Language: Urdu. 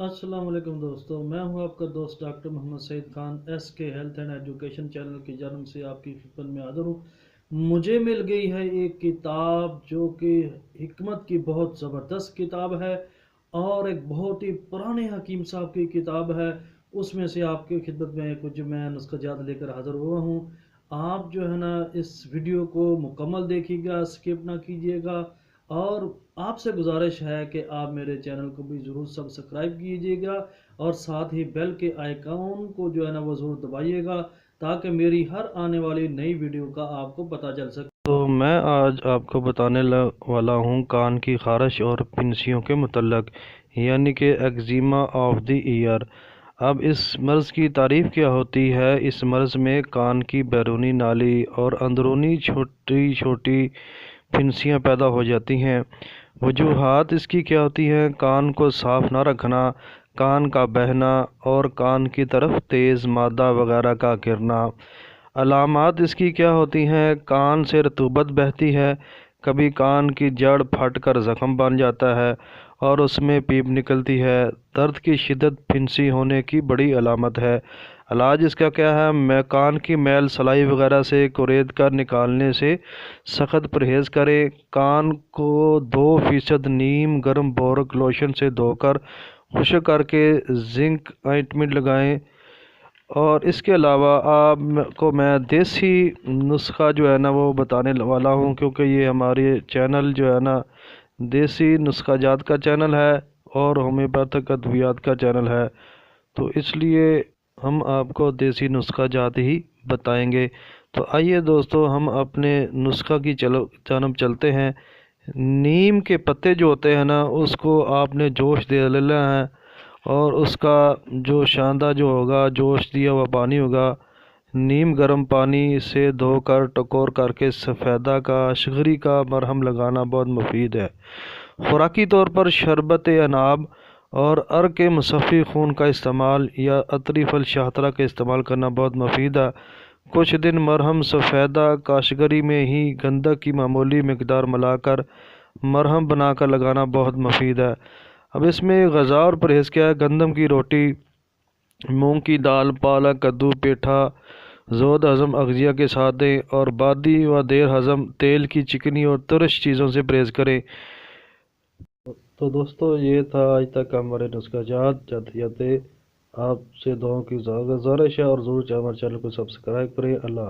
السلام علیکم دوستو، میں ہوں آپ کا دوست ڈاکٹر محمد سعید خان ایس کے ہیلتھ اینڈ ایجوکیشن چینل کی جانب سے آپ کی خدمت میں حاضر ہوں۔ مجھے مل گئی ہے ایک کتاب جو کہ حکمت کی بہت زبردست کتاب ہے اور ایک بہت ہی پرانے حکیم صاحب کی کتاب ہے۔ اس میں سے آپ کی خدمت میں کچھ میں نسخہ جات لے کر حاضر ہوا ہوں۔ آپ جو ہے نا اس ویڈیو کو مکمل دیکھیے گا، اسکپ نہ کیجیے گا، اور آپ سے گزارش ہے کہ آپ میرے چینل کو بھی ضرور سبسکرائب کیجیے گا اور ساتھ ہی بیل کے آئیکن کو جو ہے نا وہ ضرور دبائیے گا تاکہ میری ہر آنے والی نئی ویڈیو کا آپ کو پتہ چل سکے۔ تو میں آج آپ کو بتانے والا ہوں کان کی خارش اور پنسیوں کے متعلق، یعنی کہ ایگزیما آف دی ایئر۔ اب اس مرض کی تعریف کیا ہوتی ہے؟ اس مرض میں کان کی بیرونی نالی اور اندرونی چھوٹی چھوٹی پھنسیاں پیدا ہو جاتی ہیں۔ وجوہات اس کی کیا ہوتی ہیں؟ کان کو صاف نہ رکھنا، کان کا بہنا اور کان کی طرف تیز مادہ وغیرہ کا گرنا۔ علامات اس کی کیا ہوتی ہیں؟ کان سے رطوبت بہتی ہے، کبھی کان کی جڑ پھٹ کر زخم بن جاتا ہے اور اس میں پیپ نکلتی ہے۔ درد کی شدت پھنسی ہونے کی بڑی علامت ہے۔ علاج اس کا کیا ہے؟ کان کی میل سلائی وغیرہ سے کورید کر نکالنے سے سخت پرہیز کریں۔ کان کو 2% نیم گرم بورک لوشن سے دھو کر خشک کر کے زنک آئنٹمنٹ لگائیں۔ اور اس کے علاوہ آپ کو میں دیسی نسخہ جو ہے نا وہ بتانے والا ہوں، کیونکہ یہ ہمارے چینل جو ہے نا دیسی نسخہ جات کا چینل ہے اور ہومیوپیتھک ادویات کا چینل ہے، تو اس لیے ہم آپ کو دیسی نسخہ جات ہی بتائیں گے۔ تو آئیے دوستو، ہم اپنے نسخہ کی جانب چلتے ہیں۔ نیم کے پتے جو ہوتے ہیں نا اس کو آپ نے جوش دے لینا ہے، اور اس کا جو شاندہ جو ہوگا، جوش دیا ہوا پانی ہوگا، نیم گرم پانی سے دھو کر ٹکور کر کے سفیدہ کا شگری کا مرہم لگانا بہت مفید ہے۔ خوراکی طور پر شربت عناب اور عرق مصفی خون کا استعمال یا عطری پھل شاہترہ کا استعمال کرنا بہت مفید ہے۔ کچھ دن مرہم سفیدہ کاشگری میں ہی گندھک کی معمولی مقدار ملا کر مرہم بنا کر لگانا بہت مفید ہے۔ اب اس میں غذا اور پرہیز کیا ہے؟ گندم کی روٹی، مونگ کی دال، پالک، کدو، پیٹھا زود ہضم اغذیہ کے ساتھ دیں، اور بادی و دیر ہضم تیل کی چکنی اور ترش چیزوں سے پرہیز کریں۔ تو دوستو، یہ تھا آج تک ہمارے نسخہ جات۔ جاتے جاتے آپ سے دعاؤں کی گزارش ہے، اور ضرور ہمارے چینل کو سبسکرائب کریں۔ اللہ